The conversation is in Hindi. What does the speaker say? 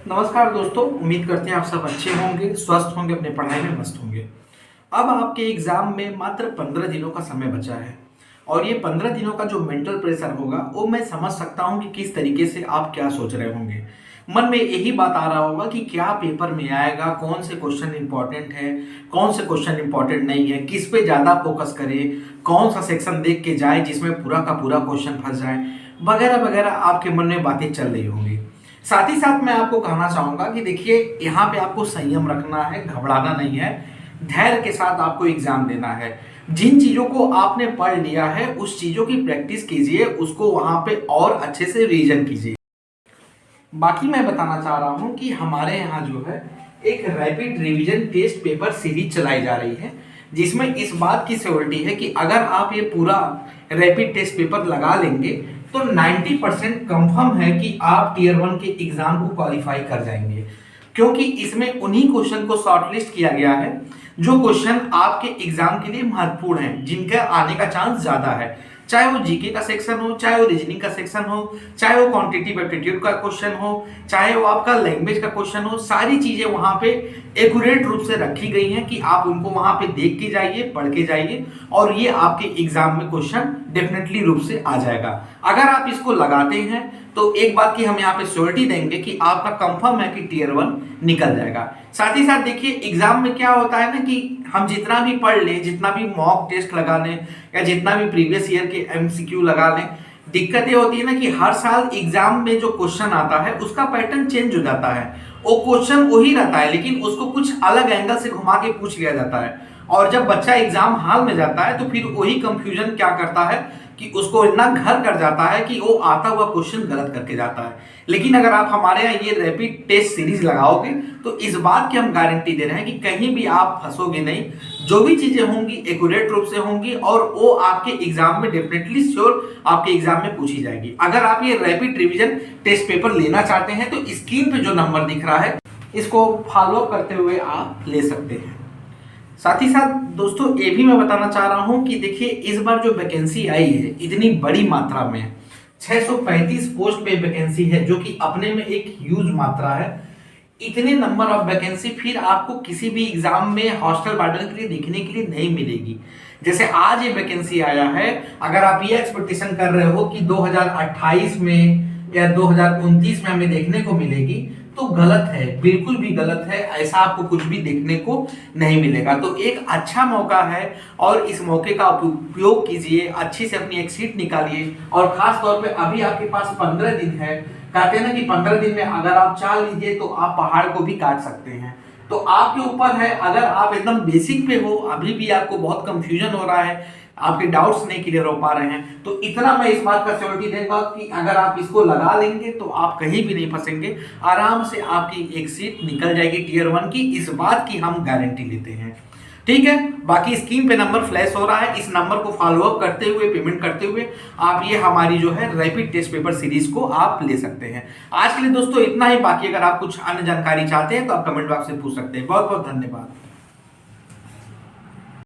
नमस्कार दोस्तों, उम्मीद करते हैं आप सब अच्छे होंगे, स्वस्थ होंगे, अपने पढ़ाई में मस्त होंगे। अब आपके एग्जाम में मात्र 15 दिनों का समय बचा है और ये 15 दिनों का जो मेंटल प्रेशर होगा वो मैं समझ सकता हूँ कि किस तरीके से आप क्या सोच रहे होंगे। मन में यही बात आ रहा होगा कि क्या पेपर में आएगा, कौन से क्वेश्चन इंपॉर्टेंट है, कौन से क्वेश्चन इंपॉर्टेंट नहीं है, किस पे ज़्यादा फोकस करें, कौन सा सेक्शन देख के जाए जिसमें पूरा का पूरा क्वेश्चन फंस जाए, वगैरह वगैरह आपके मन में बातें चल रही होंगी। साथ ही साथ मैं आपको कहना चाहूंगा कि देखिए, यहाँ पे आपको संयम रखना है, घबराना नहीं है, धैर्य के साथ आपको एग्जाम देना है। जिन चीजों को आपने पढ़ लिया है उस चीजों की प्रैक्टिस कीजिए, उसको वहां पे और अच्छे से रिवीजन कीजिए। बाकी मैं बताना चाह रहा हूं कि हमारे यहाँ जो है एक rapid revision test paper series चलाई जा रही है, जिसमें इस बात की श्योरिटी है कि अगर आप ये पूरा रैपिड टेस्ट पेपर लगा लेंगे तो 90% कंफर्म है कि आप टीयर 1 के एग्जाम को क्वालिफाई कर जाएंगे, क्योंकि इसमें उन्हीं क्वेश्चन को शॉर्टलिस्ट किया गया है जो क्वेश्चन आपके एग्जाम के लिए महत्वपूर्ण हैं, जिनका आने का चांस ज्यादा है। चाहे वो जीके का सेक्शन हो, चाहे वो रीजनिंग का सेक्शन हो, चाहे वो क्वांटिटेटिव एप्टीट्यूड का क्वेश्चन हो, चाहे वो आपका लैंग्वेज का क्वेश्चन हो, सारी चीजें वहां पे एक्यूरेट रूप से रखी गई हैं कि आप उनको वहां पे देख के जाइए, पढ़ के जाइए और ये आपके एग्जाम में क्वेश्चन डेफिनेटली रूप से आ जाएगा। अगर आप इसको लगाते हैं तो एक बात की हम यहाँ पे श्योरिटी देंगे कि आपका कंफर्म है कि टीयर 1 निकल जाएगा। साथ ही साथ देखिए, एग्जाम में क्या होता है ना कि हम जितना भी पढ़ लें, जितना भी मॉक टेस्ट लगा लें या जितना भी प्रीवियस ईयर के एमसीक्यू लगा लें, दिक्कत ये होती है ना कि हर साल एग्जाम में जो क्वेश्चन आता है उसका पैटर्न चेंज हो जाता है। वो क्वेश्चन वही रहता है लेकिन उसको कुछ अलग एंगल से घुमा के पूछ लिया जाता है, और जब बच्चा एग्जाम हॉल में जाता है तो फिर वही कंफ्यूजन क्या करता है कि उसको इतना घर कर जाता है कि वो आता हुआ क्वेश्चन गलत करके जाता है। लेकिन अगर आप हमारे यहाँ ये रैपिड टेस्ट सीरीज लगाओगे तो इस बात की हम गारंटी दे रहे हैं कि कहीं भी आप फंसोगे नहीं। जो भी चीजें होंगी एक्यूरेट रूप से होंगी और वो आपके एग्जाम में डेफिनेटली श्योर आपके एग्जाम में पूछी जाएगी। अगर आप ये रैपिड रिवीजन टेस्ट पेपर लेना चाहते हैं तो स्क्रीन पे जो नंबर दिख रहा है इसको फॉलो करते हुए आप ले सकते हैं। साथ ही साथ दोस्तों ये भी मैं बताना चाह रहा हूं कि देखिए, इस बार जो वैकेंसी आई है इतनी बड़ी मात्रा में 635 पोस्ट पे वैकेंसी है, जो कि अपने में एक ह्यूज मात्रा है। इतने नंबर ऑफ वैकेंसी फिर आपको किसी भी एग्जाम में हॉस्टल वार्डन के लिए देखने के लिए नहीं मिलेगी। जैसे आज ये वैकेंसी आया है, अगर आप ये एक्सपेक्टेशन कर रहे हो कि 2028 में या 2029 में हमें देखने को मिलेगी, तो गलत है, बिल्कुल भी गलत है। ऐसा आपको कुछ भी देखने को नहीं मिलेगा। तो एक अच्छा मौका है और इस मौके का उपयोग कीजिए, अच्छे से अपनी एक सीट निकालिए। और खास तौर पे अभी आपके पास 15 दिन है। कहते हैं ना कि 15 दिन में अगर आप चाह लीजिए तो आप पहाड़ को भी काट सकते हैं। तो आपके ऊपर है, अगर आप एकदम बेसिक पे हो, अभी भी आपको बहुत कंफ्यूजन हो रहा है, आपके डाउट्स नहीं क्लियर हो पा रहे हैं, तो इतना मैं इस बात का श्योरिटी देगा कि अगर आप इसको लगा लेंगे तो आप कहीं भी नहीं फंसेंगे। आराम से आपकी एक सीट निकल जाएगी टीयर 1 की, इस बात की हम गारंटी लेते हैं। ठीक है, बाकी स्क्रीन पे नंबर फ्लैश हो रहा है, इस नंबर को फॉलो अप करते हुए, पेमेंट करते हुए आप ये हमारी जो है रैपिड टेस्ट पेपर सीरीज को आप ले सकते हैं। आज के लिए दोस्तों इतना ही। बाकी अगर आप कुछ अन्य जानकारी चाहते हैं तो आप कमेंट बॉक्स में पूछ सकते हैं। बहुत बहुत धन्यवाद।